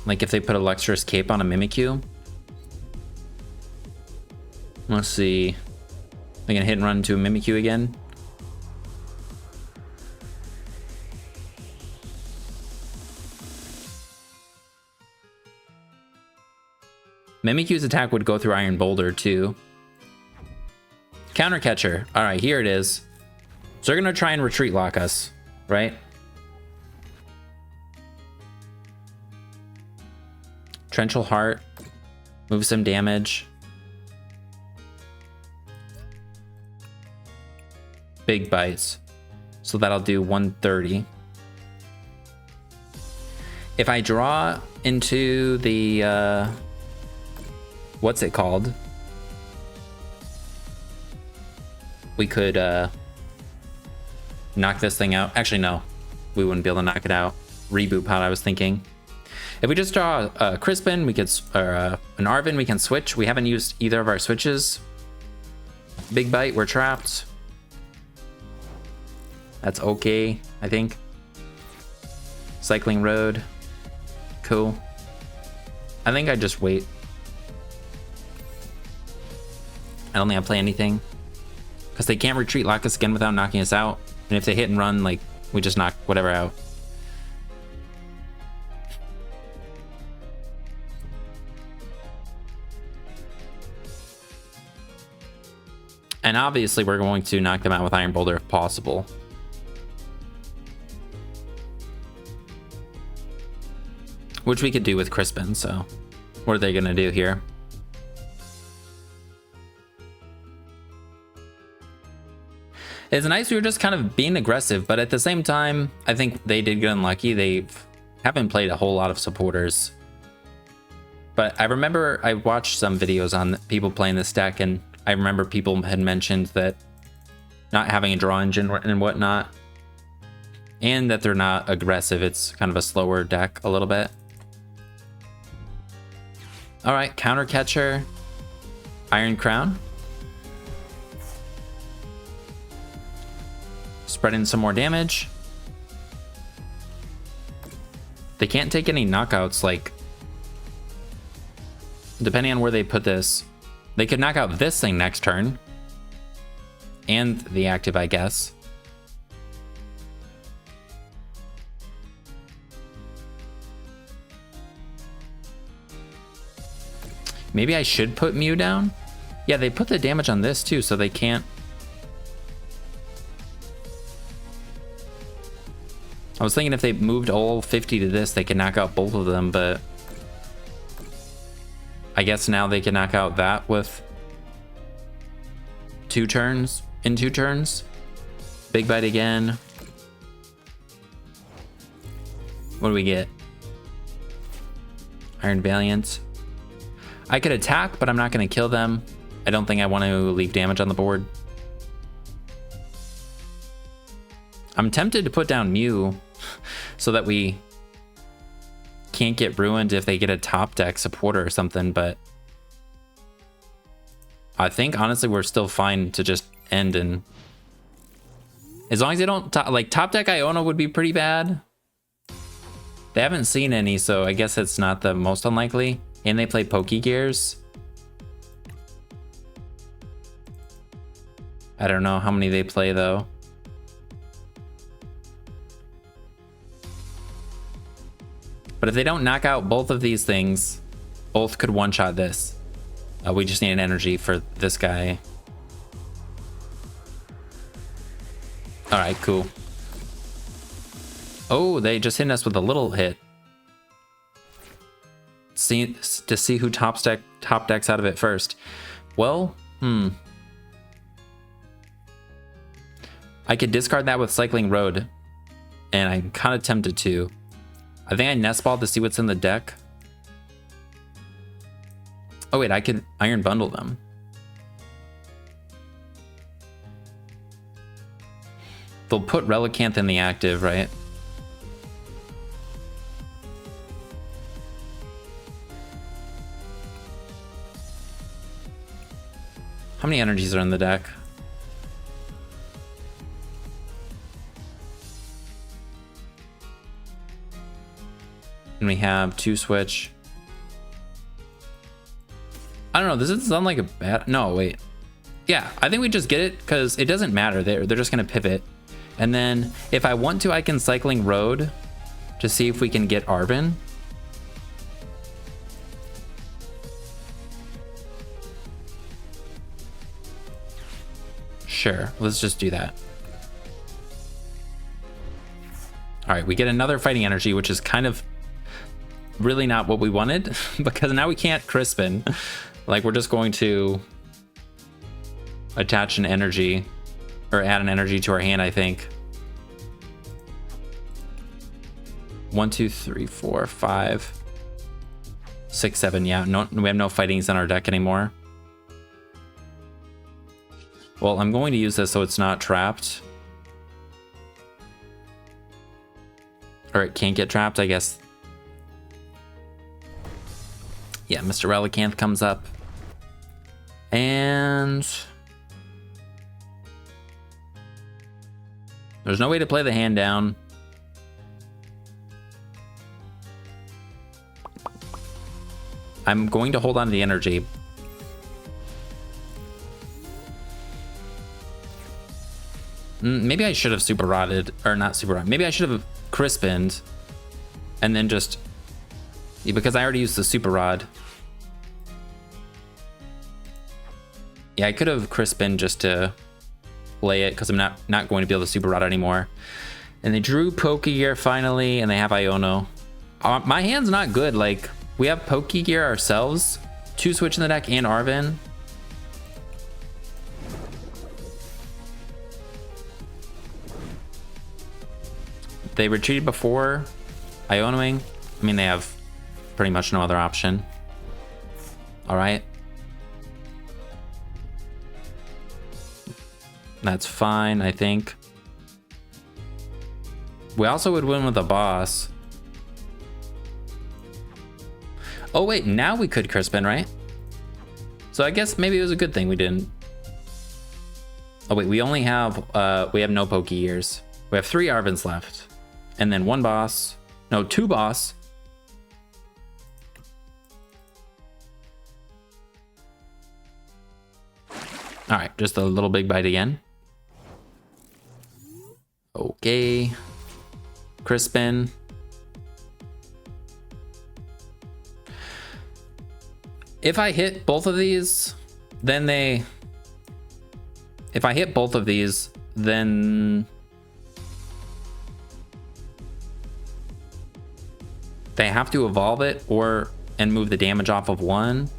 [SPEAKER 1] Like if they put a Luxurious Cape on a Mimikyu. Let's see. I can hit and run to a Mimikyu again. Mimikyu's attack would go through Iron Boulder too. Counter Catcher. All right, here it is. So they're gonna try and retreat lock us, right? Torrential Heart, move some damage. Big Bites. So that'll do 130. If I draw into the, what's it called? We could knock this thing out. Actually, no, we wouldn't be able to knock it out. Reboot pod, I was thinking. If we just draw Crispin, we could, or an Arven, we can switch. We haven't used either of our switches. Big Bite, we're trapped. That's okay, I think. Cycling Road, cool. I think I just wait. I don't think I play anything. Because they can't retreat lock us again without knocking us out. And if they hit and run, like, we just knock whatever out. And obviously we're going to knock them out with Iron Boulder if possible. Which we could do with Crispin, so what are they gonna do here? It's nice we were just kind of being aggressive, but at the same time, I think they did get unlucky. They haven't played a whole lot of supporters. But I remember I watched some videos on people playing this deck, and I remember people had mentioned that not having a draw engine and whatnot, and that they're not aggressive. It's kind of a slower deck a little bit. All right, Counter Catcher, Iron Crown. Spread in some more damage. They can't take any knockouts, like, depending on where they put this. They could knock out this thing next turn. And the active, I guess. Maybe I should put Mew down? Yeah, they put the damage on this too, so they can't. I was thinking if they moved all 50 to this, they could knock out both of them, but I guess now they can knock out that with 2 turns, in 2 turns. Big Bite again. What do we get? Iron Valiant. I could attack, but I'm not going to kill them. I don't think I want to leave damage on the board. I'm tempted to put down Mew so that we can't get ruined if they get a top deck supporter or something, but I think honestly we're still fine to just end, and as long as they don't like top deck Iona would be pretty bad. They haven't seen any, so I guess it's not the most unlikely. And they play Pokégears. I don't know how many they play though. But if they don't knock out both of these things, both could one-shot this. We just need an energy for this guy. All right, cool. Oh, they just hit us with a little hit. To see who top decks out of it first. Well, I could discard that with Cycling Road, and I'm kind of tempted to. I think I Nest Ball to see what's in the deck. Oh wait, I could Iron Bundle them. They'll put Relicanth in the active, right? How many energies are in the deck? And we have 2 Switch. I don't know, this doesn't sound like a bad... No, wait. Yeah, I think we just get it because it doesn't matter. They're just going to pivot. And then if I want to, I can Cycling Road to see if we can get Arven. Sure, let's just do that. All right, we get another Fighting Energy, which is kind of really not what we wanted because now we can't Crispin. Like, we're just going to attach an energy or add an energy to our hand, I think. 1, 2, 3, 4, 5, 6, 7. Yeah, no, we have no fightings in our deck anymore. Well, I'm going to use this so it's not trapped. Or it can't get trapped, I guess. Yeah, Mr. Relicanth comes up. And there's no way to play the hand down. I'm going to hold on to the energy. Maybe I should have super rotted, or not super rotted. Maybe I should have Crispined and then just, because I already used the super rod. Yeah, I could have Crispin just to play it because I'm not going to be able to super rod anymore. And they drew Pokégear finally, and they have Iono. My hand's not good. Like, we have Pokégear ourselves, 2 Switch in the deck, and Arven. They retreated before Ionoing. I mean, they have pretty much no other option. All right. That's fine, I think. We also would win with a boss. Oh wait, now we could Crispin, right? So I guess maybe it was a good thing we didn't. Oh wait, we only have we have no Pokégears. We have 3 Arvens left. And then 1 boss. No, 2 boss. All right, just a little big bite again. Okay. Crispin. If I hit both of these, then they... If I hit both of these, then... they have to evolve it and move the damage off of 1.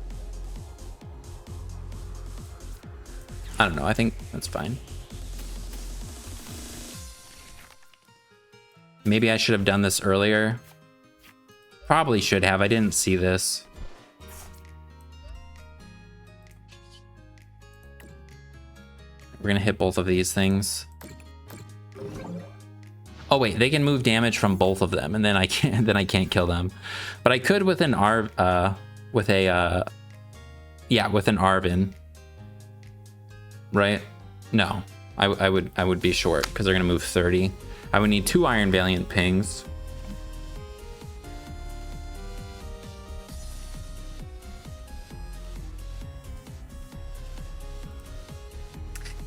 [SPEAKER 1] I don't know, I think that's fine. Maybe I should have done this earlier Probably should have. I didn't see this. We're gonna hit both of these things. Oh wait, they can move damage from both of them, and then I can't kill them. But I could with an with an Arven. Right? No. I would be short because they're gonna move 30. I would need 2 Iron Valiant pings.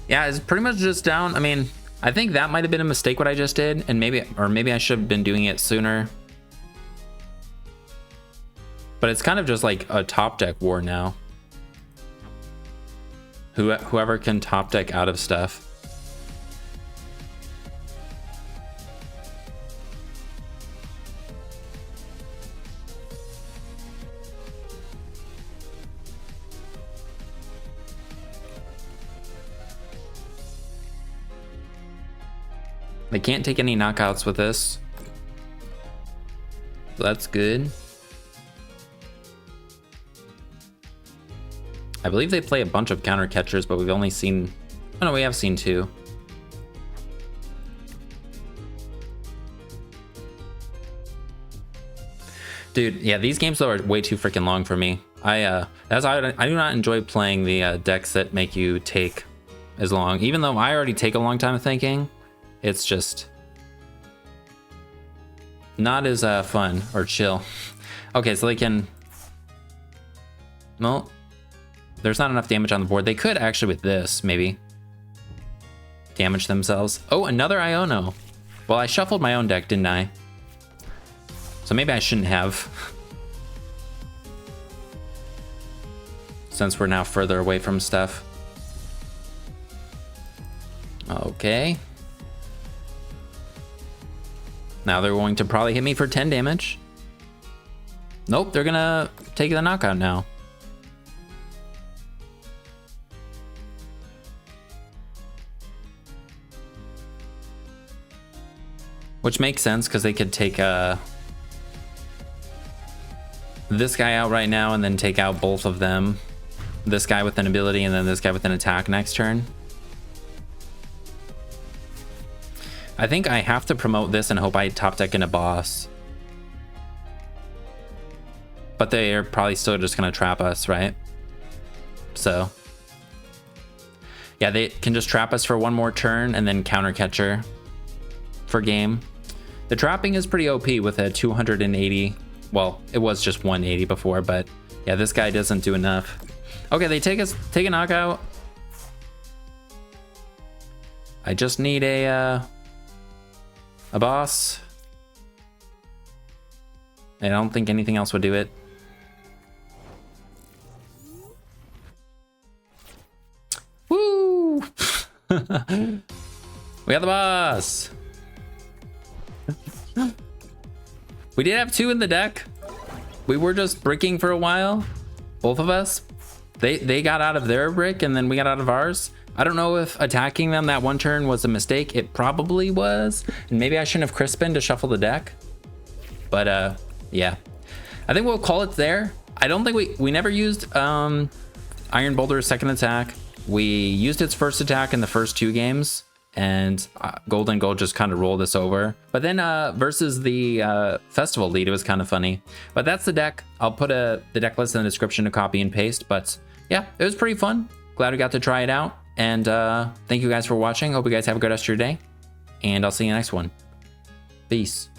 [SPEAKER 1] Yeah, it's pretty much just down. I mean, I think that might have been a mistake what I just did, and maybe I should have been doing it sooner. But it's kind of just like a top deck war now. Whoever can top deck out of stuff. They can't take any knockouts with this. So that's good. I believe they play a bunch of counter catchers, but we've only seen... Oh no, we have seen 2. Dude, yeah, these games though are way too freaking long for me. I do not enjoy playing the decks that make you take as long. Even though I already take a long time thinking, it's just not as fun or chill. Okay, so they can... Well, there's not enough damage on the board. They could actually with this, maybe, damage themselves. Oh, another Iono. Well, I shuffled my own deck, didn't I? So maybe I shouldn't have. Since we're now further away from stuff. Okay. Now they're going to probably hit me for 10 damage. Nope, they're gonna take the knockout now. Which makes sense because they could take this guy out right now and then take out both of them. This guy with an ability and then this guy with an attack next turn. I think I have to promote this and hope I top deck in a boss. But they are probably still just gonna trap us, right? So yeah, they can just trap us for one more turn and then counter catcher for game. The trapping is pretty OP with a 280. Well, it was just 180 before, but yeah, this guy doesn't do enough. Okay, they take a knockout. I just need a boss. I don't think anything else would do it. Woo! We got the boss. We did have 2 in the deck. We were just bricking for a while, both of us. They got out of their brick and then we got out of ours. I don't know if attacking them that one turn was a mistake. It probably was. And maybe I shouldn't have Crispin to shuffle the deck. But yeah, I think we'll call it there. I don't think we never used Iron Boulder's second attack. We used its first attack in the first 2 games. And Gold and Gold just kind of rolled us over. But then versus the festival lead, it was kind of funny. But that's the deck. I'll put the deck list in the description to copy and paste. But yeah, it was pretty fun. Glad we got to try it out. And thank you guys for watching. Hope you guys have a good rest of your day. And I'll see you next one. Peace.